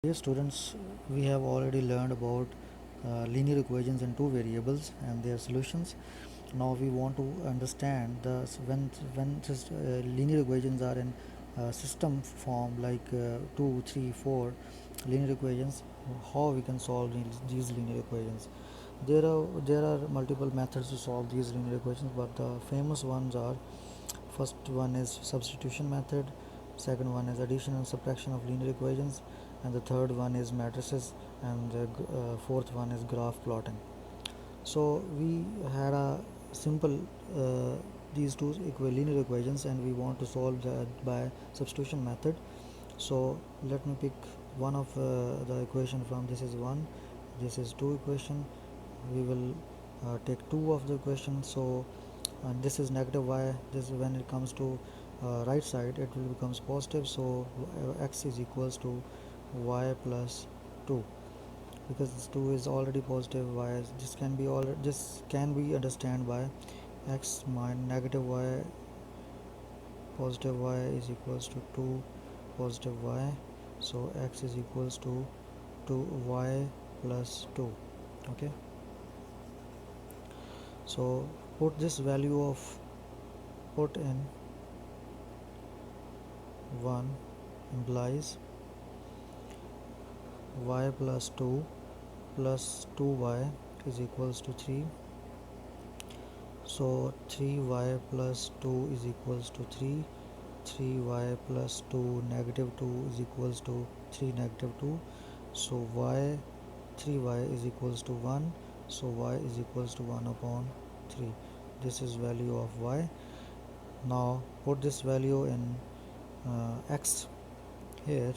Dear students, we have already learned about linear equations in two variables and their solutions. Now we want to understand when linear equations are in system form like 2, 3, 4 linear equations, how we can solve these linear equations. There are multiple methods to solve these linear equations, but the famous ones are: first one is substitution method, second one is addition and subtraction of linear equations, and the third one is matrices, and the fourth one is graph plotting. So we had a simple these two linear equations, and we want to solve that by substitution method. So let me pick one of the equation from this is 1, this is 2 equation. We will take two of the equations. So and this is negative y. This when it comes to right side, it will becomes positive. So x is equals to y plus 2, because this 2 is already positive. Y this can be understand by x minus negative y positive y is equals to 2 positive y. So x is equals to 2y plus 2. Okay, so put this value of put in 1 implies y plus 2 plus 2y is equals to 3. So 3y plus 2 is equals to 3. 3y plus 2 negative 2 is equals to 3 negative 2. So 3y is equals to 1. So y is equals to 1 upon 3. This is value of y. Now put this value in x here.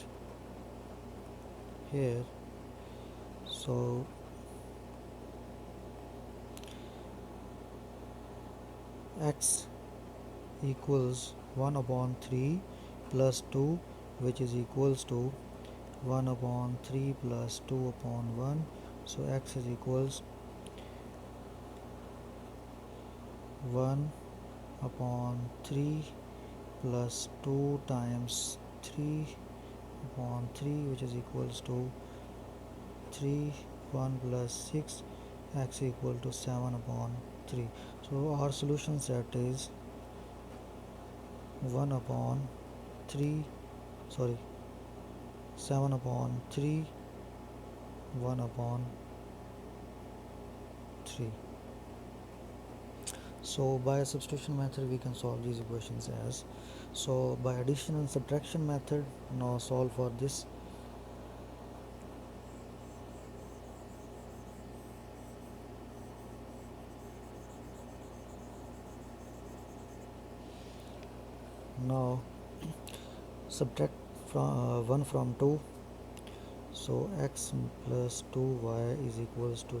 So x equals 1 upon 3 plus 2, which is equals to 1 upon 3 plus 2 upon 1. So x is equals 1 upon 3 plus 2 times 3 upon 3, which is equals to 3. 1 plus 6, x equal to 7 upon 3. So our solution set is 1 upon 3 sorry 7 upon 3, 1 upon 3. So by substitution method we can solve these equations as. So by addition and subtraction method, now solve for this. Now subtract from 1 from 2. So x plus 2y is equals to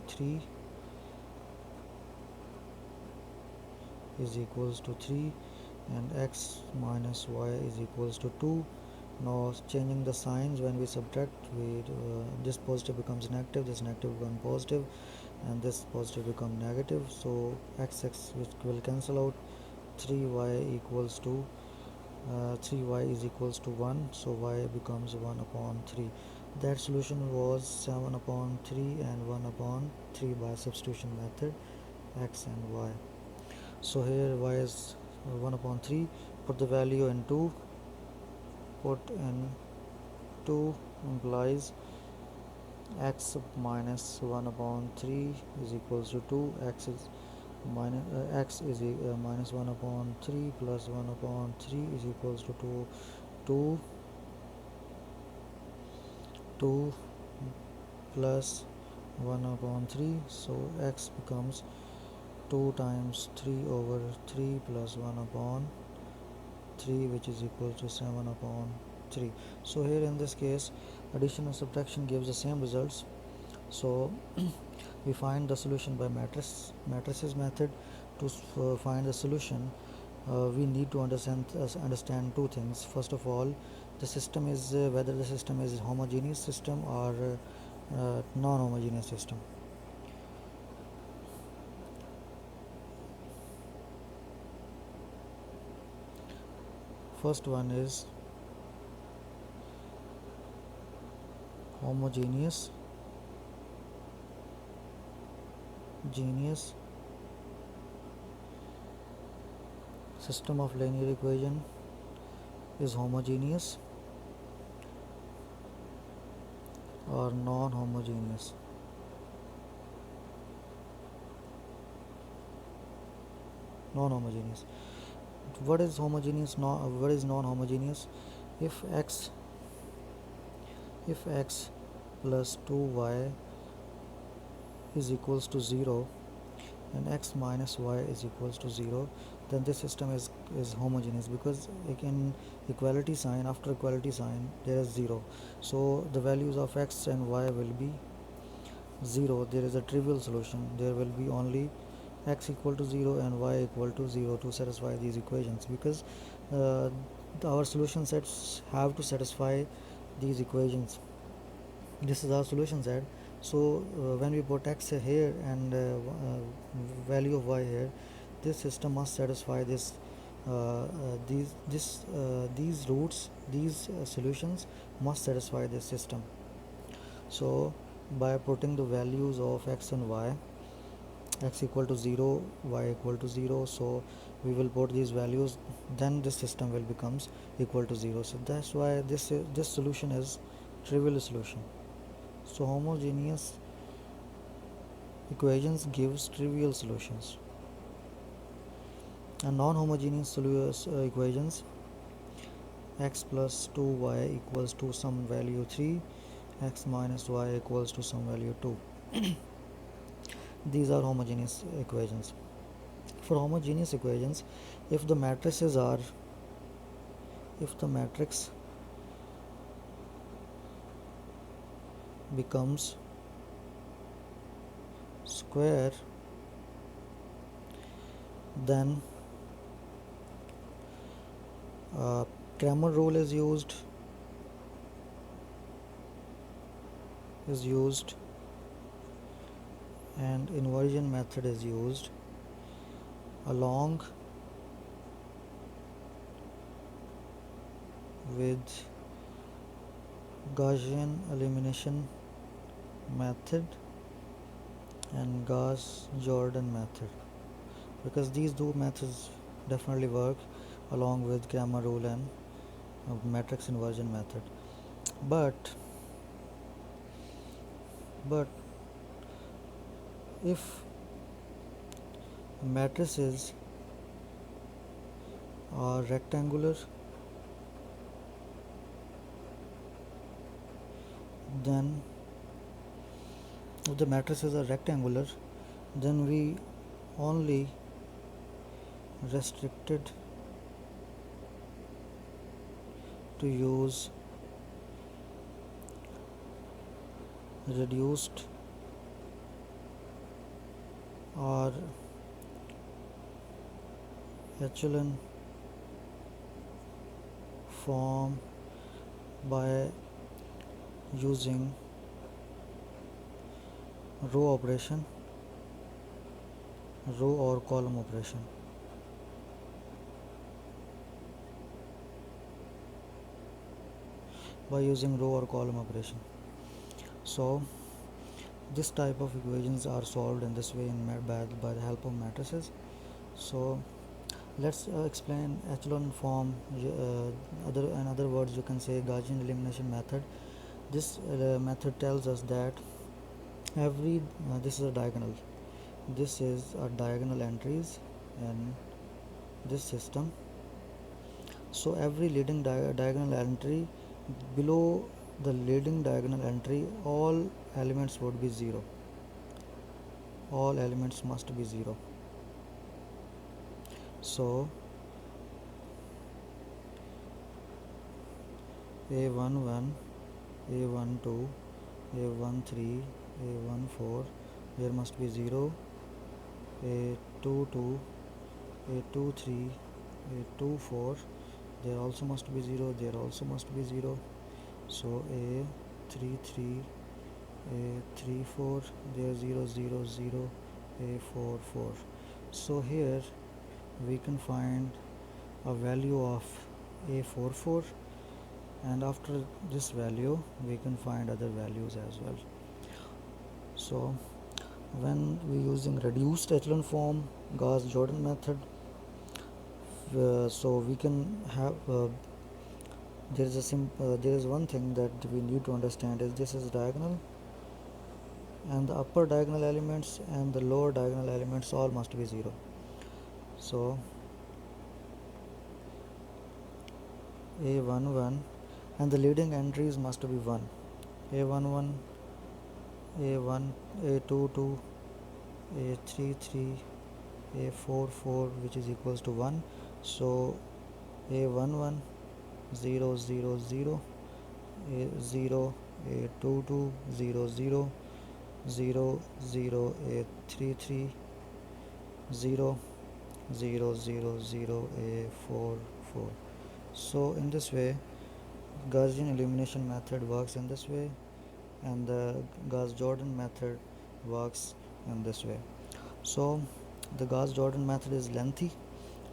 3 and x minus y is equals to 2. Now changing the signs, when we subtract, this positive becomes negative, this negative becomes positive, and this positive become negative. So x which will cancel out. 3y equals to 3y is equals to 1, so y becomes 1 upon 3. That solution was 7 upon 3 and 1 upon 3 by substitution method, x and y. So here y is 1 upon 3. Put the value in 2. Put in 2 implies x minus 1 upon 3 is equals to 2. X is minus 1 upon 3 plus 1 upon 3 is equals to 2 plus 1 upon 3. So x becomes 2 times 3 over 3 plus 1 upon 3, which is equal to 7 upon 3. So here in this case, addition and subtraction gives the same results. So we find the solution by matrices method. To find the solution, we need to understand two things. First of all, the system is whether the system is homogeneous system or non-homogeneous system. First one is homogeneous genius system of linear equation is homogeneous or non-homogeneous. Non-homogeneous. What is homogeneous? What is non-homogeneous? If x plus 2y is equals to 0 and x minus y is equals to 0, then this system is homogeneous, because in equality sign, after equality sign there is 0, so the values of x and y will be 0. There is a trivial solution. There will be only x equal to 0 and y equal to 0 to satisfy these equations, because uh, our solution sets have to satisfy these equations. This is our solution set. So when we put x here and value of y here, this system must satisfy this these roots, these solutions must satisfy this system. So by putting the values of x and y, x equal to 0, y equal to 0, so we will put these values, then this system will becomes equal to 0. So that's why this solution is trivial solution. So homogeneous equations gives trivial solutions, and non-homogeneous equations, x plus 2y equals to some value 3, x minus y equals to some value 2. These are homogeneous equations. For homogeneous equations, if the matrices are if the matrix becomes square, then Cramer rule is used and inversion method is used along with Gaussian elimination method and Gauss-Jordan method, because these two methods definitely work along with Cramer rule and matrix inversion method. But if matrices are rectangular, then if the matrices are rectangular, then we only restricted to use reduced or echelon form by using row operation, row or column operation. By using row or column operation. So this type of equations are solved in this way by the help of matrices. So let's explain echelon form. In other words, you can say Gaussian elimination method. This method tells us that every this is a diagonal. This is a diagonal entries in this system. So every leading diagonal entry, below the leading diagonal entry, all elements would be 0. All elements must be 0. So A11, A12, A13, A14, there must be 0. A22, A23, A24, there also must be 0. There also must be 0. So A33, A34, there 0, 0, 0, A44. So here we can find a value of A44 and after this value we can find other values as well. So when we using reduced echelon form Gauss-Jordan method, so we can have there is one thing that we need to understand is this is diagonal, and the upper diagonal elements and the lower diagonal elements all must be 0. So a11 and the leading entries must be 1, a11, a1, a22, a33, a44, which is equals to 1. So a11 0 0 0, a0, a22 0 0, 0 0, a33 0 0 0 0, a4 4. So in this way Gaussian elimination method works in this way, and the Gauss-Jordan method works in this way. So the Gauss-Jordan method is lengthy.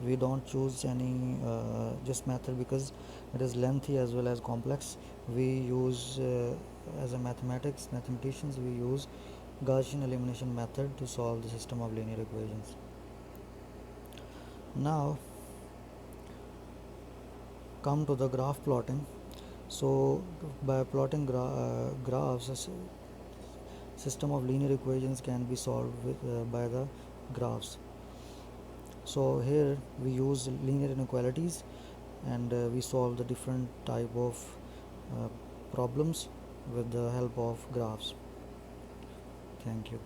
We don't choose any this method because it is lengthy as well as complex. We use as a mathematicians we use Gaussian elimination method to solve the system of linear equations. Now come to the graph plotting. So by plotting graphs, a system of linear equations can be solved by the graphs. So here we use linear inequalities, and we solve the different type of uh, problems with the help of graphs. Thank you.